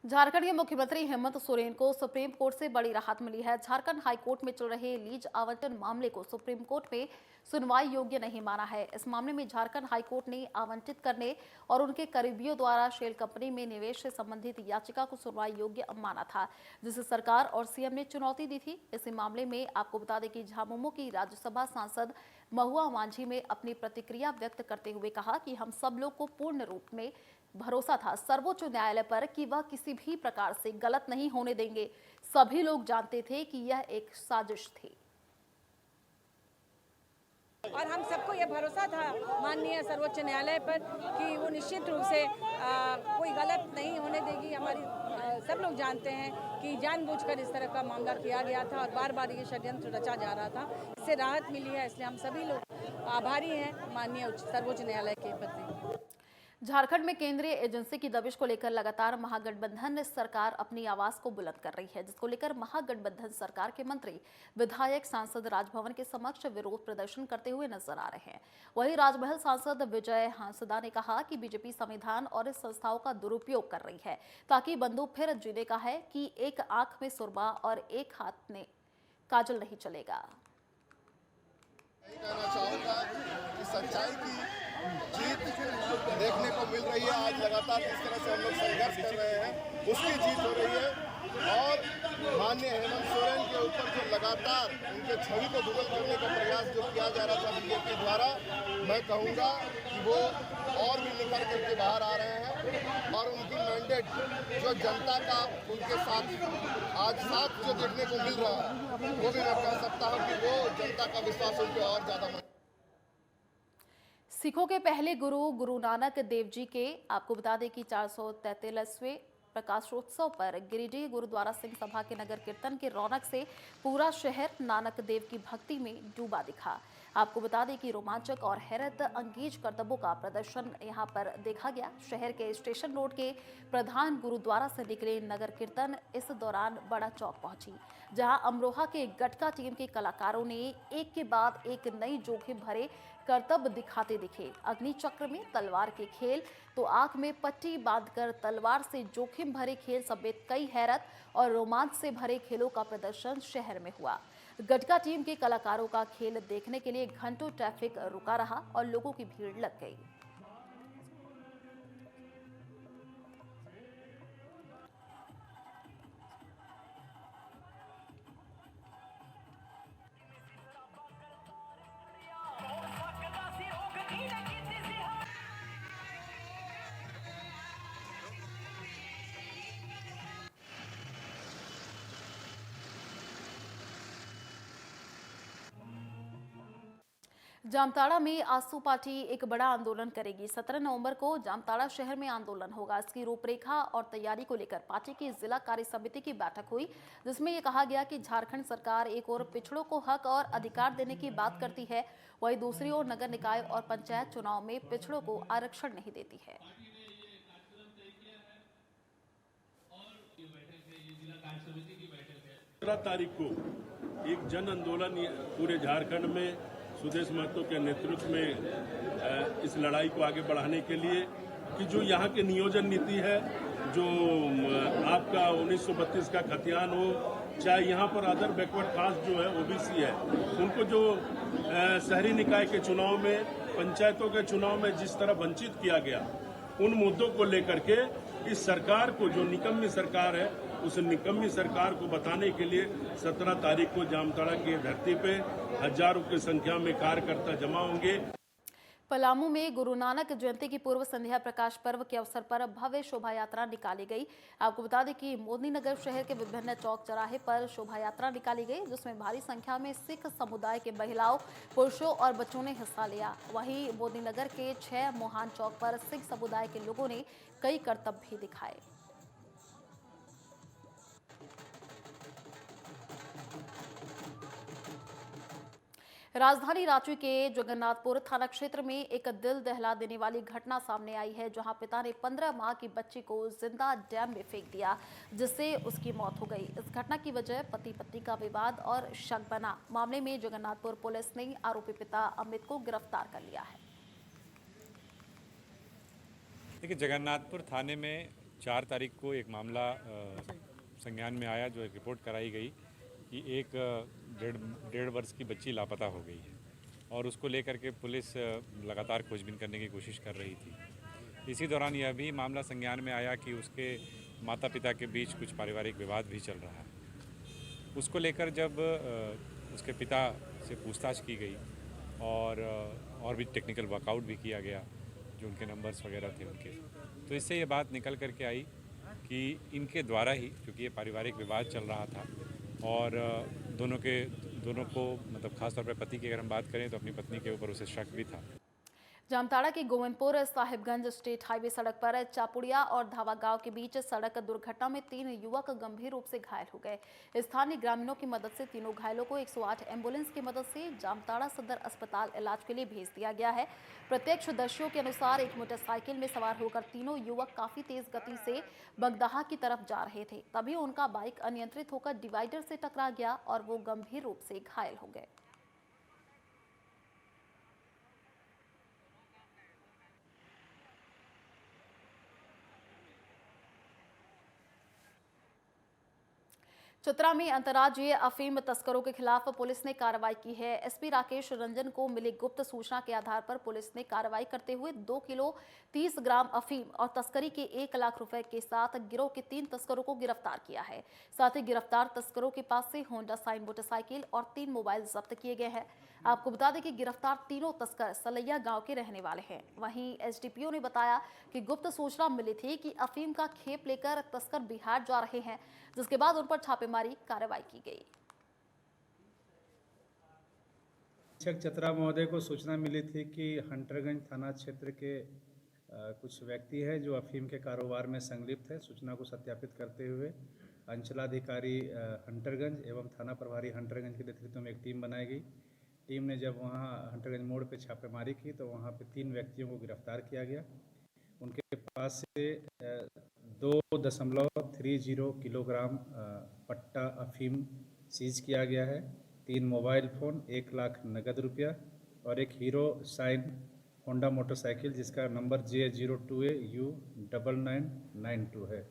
झारखंड के मुख्यमंत्री हेमंत सोरेन को सुप्रीम कोर्ट से बड़ी राहत मिली है। झारखंड हाई कोर्ट में चल रहे लीज आवंटन मामले को सुप्रीम कोर्ट में सुनवाई योग्य नहीं माना है। इस मामले में झारखंड हाई कोर्ट ने आवंटित करने और उनके करीबियों द्वारा शेल कंपनी में निवेश से संबंधित याचिका को सुनवाई योग्य माना था, जिसे सरकार और सीएम ने चुनौती दी थी। इसी मामले में आपको बता दें कि झामुमो की राज्यसभा सांसद महुआ मांझी ने अपनी प्रतिक्रिया व्यक्त करते हुए कहा कि हम सब लोग को पूर्ण रूप में भरोसा था सर्वोच्च न्यायालय पर कि वह किसी भी प्रकार से गलत नहीं होने देंगे। सभी लोग जानते थे कि यह एक साजिश थी और हम सबको यह भरोसा था माननीय सर्वोच्च न्यायालय पर कि वो निश्चित रूप से कोई गलत नहीं होने देगी। हमारी सब लोग जानते हैं कि जानबूझकर इस तरह का मामला किया गया था और बार बार ये षड्यंत्र रचा जा रहा था। इससे राहत मिली है, इसलिए हम सभी लोग आभारी हैं माननीय सर्वोच्च न्यायालय के प्रति। झारखंड में केंद्रीय एजेंसी की दबिश को लेकर लगातार महागठबंधन सरकार अपनी आवाज को बुलंद कर रही है, जिसको लेकर महागठबंधन सरकार के मंत्री, विधायक, सांसद राजभवन के समक्ष विरोध प्रदर्शन करते हुए नजर आ रहे हैं। वहीं राजमहल सांसद विजय हांसदा ने कहा कि बीजेपी संविधान और इस संस्थाओं का दुरुपयोग कर रही है ताकि बंदूक फिर जीने का है कि एक आंख में सुरमा और एक हाथ में काजल नहीं चलेगा। कहना चाहूँगा कि सच्चाई की जीत देखने को मिल रही है। आज लगातार जिस तरह से हम लोग संघर्ष कर रहे हैं उसकी जीत हो रही है और माननीय हेमंत सोरेन के ऊपर जो लगातार उनके छवि को धूमिल करने का प्रयास जो किया जा रहा था बीजेपी द्वारा, मैं कहूँगा कि वो और भी निकल करके बाहर आ रहे हैं और उनकी मैंडेट जो जनता का उनके साथ आज साथ जो देखने को मिल रहा है वो भी मैं कह सकता हूँ कि वो जनता का विश्वास उन पर और ज़्यादा। सिखों के पहले गुरु नानक देव जी के आपको बता दें कि 443वें प्रकाशोत्सव पर गिरिडीह गुरुद्वारा सिंह सभा के नगर कीर्तन के रौनक से पूरा शहर नानक देव की भक्ति में डूबा दिखा। आपको बता दें कि रोमांचक और हैरत अंगेज करतबों का प्रदर्शन यहां पर देखा गया। शहर के स्टेशन रोड के प्रधान गुरुद्वारा से निकले नगर कीर्तन इस दौरान बड़ा चौक पहुंची, जहां अमरोहा के गटका टीम के कलाकारों ने एक के बाद एक नई जोखिम भरे करतब दिखाते दिखे। अग्नि चक्र में तलवार के खेल, तो आंख में पट्टी बांधकर तलवार से जोखिम भरे खेल समेत कई हैरत और रोमांच से भरे खेलों का प्रदर्शन शहर में हुआ। गटका टीम के कलाकारों का खेल देखने के लिए घंटों ट्रैफिक रुका रहा और लोगों की भीड़ लग गई। जामताड़ा में आसू पार्टी एक बड़ा आंदोलन करेगी। 17 नवंबर को जामताड़ा शहर में आंदोलन होगा। इसकी रूपरेखा और तैयारी को लेकर पार्टी की जिला कार्य समिति की बैठक हुई, जिसमें यह कहा गया कि झारखंड सरकार एक ओर पिछड़ों को हक और अधिकार देने की बात करती है, वहीं दूसरी ओर नगर निकाय और पंचायत चुनाव में पिछड़ों को आरक्षण नहीं देती है। 17 तारीख को एक जन आंदोलन पूरे झारखंड में सुदेश महतो के नेतृत्व में इस लड़ाई को आगे बढ़ाने के लिए कि जो यहाँ के नियोजन नीति है, जो आपका 1932 का खतियान हो, चाहे यहाँ पर अदर बैकवर्ड कास्ट जो है ओबीसी है, उनको जो शहरी निकाय के चुनाव में, पंचायतों के चुनाव में जिस तरह वंचित किया गया, उन मुद्दों को लेकर के इस सरकार को, जो निकम्मी सरकार है, उस निकम्मी सरकार को बताने के लिए 17 तारीख को जामताड़ा की धरती पे हजारों की संख्या में कार्यकर्ता जमा होंगे। पलामू में गुरु नानक जयंती की पूर्व संध्या प्रकाश पर्व के अवसर पर भव्य शोभा यात्रा निकाली गई। आपको बता दें कि मोदीनगर शहर के विभिन्न चौक चौराहे पर शोभा यात्रा निकाली गई, जिसमें भारी संख्या में सिख समुदाय के महिलाओं, पुरुषों और बच्चों ने हिस्सा लिया। वहीं मोदीनगर के 6 मोहान चौक पर सिख समुदाय के लोगों ने कई करतब भी दिखाए। राजधानी रांची के जगन्नाथपुर थाना क्षेत्र में एक दिल दहला देने वाली घटना सामने आई है, जहां पिता ने 15 माह की बच्ची को जिंदा डैम में फेंक दिया, जिससे उसकी मौत हो गई। इस घटना की वजह पति पत्नी का विवाद और शक बना। मामले में जगन्नाथपुर पुलिस ने आरोपी पिता अमित को गिरफ्तार कर लिया है। देखिए, जगन्नाथपुर थाने में 4 तारीख को एक मामला संज्ञान में आया, जो एक रिपोर्ट कराई गई कि एक डेढ़ वर्ष की बच्ची लापता हो गई है और उसको लेकर के पुलिस लगातार खोजबीन करने की कोशिश कर रही थी। इसी दौरान यह भी मामला संज्ञान में आया कि उसके माता पिता के बीच कुछ पारिवारिक विवाद भी चल रहा है। उसको लेकर जब उसके पिता से पूछताछ की गई और भी टेक्निकल वर्कआउट भी किया गया, जो उनके नंबर्स वगैरह थे उनके, तो इससे ये बात निकल कर के आई कि इनके द्वारा ही, क्योंकि ये पारिवारिक विवाद चल रहा था और दोनों को मतलब खासतौर पर पति की अगर हम बात करें तो अपनी पत्नी के ऊपर उसे शक भी था। जामताड़ा के गोविंदपुर साहिबगंज स्टेट हाईवे सड़क पर चापुड़िया और धावा गांव के बीच सड़क दुर्घटना में 3 युवक गंभीर रूप से घायल हो गए। स्थानीय ग्रामीणों की मदद से तीनों घायलों को 108 एम्बुलेंस की मदद से जामताड़ा सदर अस्पताल इलाज के लिए भेज दिया गया है। प्रत्यक्षदर्शियों के अनुसार एक मोटरसाइकिल में सवार होकर तीनों युवक काफी तेज गति से बगदाहा की तरफ जा रहे थे। तभी उनका बाइक अनियंत्रित होकर डिवाइडर से टकरा गया और वो गंभीर रूप से घायल हो गए। चतरा में अंतर्राज्यीय अफीम तस्करों के खिलाफ पुलिस ने कार्रवाई की है। एसपी राकेश रंजन को मिली गुप्त सूचना के आधार पर पुलिस ने कार्रवाई करते हुए 2 किलो 30 ग्राम अफीम और तस्करी के 1 लाख रुपए के साथ गिरोह के 3 तस्करों को गिरफ्तार किया है। साथ ही गिरफ्तार तस्करों के पास से होंडा साइन मोटरसाइकिल और 3 मोबाइल जब्त किए गए हैं। आपको बता दें कि गिरफ्तार तीनों तस्कर सलैया गांव के रहने वाले हैं। वहीं एसडीपीओ ने बताया कि गुप्त सूचना मिली थी कि अफीम का खेप लेकर तस्कर बिहार जा रहे हैं, जिसके बाद उन पर छापेमारी कार्रवाई की गई। अधीक्षक चतरा महोदय को सूचना मिली थी कि हंटरगंज थाना क्षेत्र के कुछ व्यक्ति हैं जो अफीम के कारोबार में संलिप्त है। सूचना को सत्यापित करते हुए अंचलाधिकारी हंटरगंज एवं थाना प्रभारी हंटरगंज के नेतृत्व में एक टीम बनाई गई। टीम ने जब वहां हंटरगंज मोड़ पे छापेमारी की तो वहां पे 3 व्यक्तियों को गिरफ्तार किया गया। उनके पास से 2.30 किलोग्राम पट्टा अफीम सीज किया गया है, 3 मोबाइल फ़ोन, 1 लाख नगद रुपया और एक हीरो साइन होंडा मोटरसाइकिल जिसका नंबर J02AU9992 है।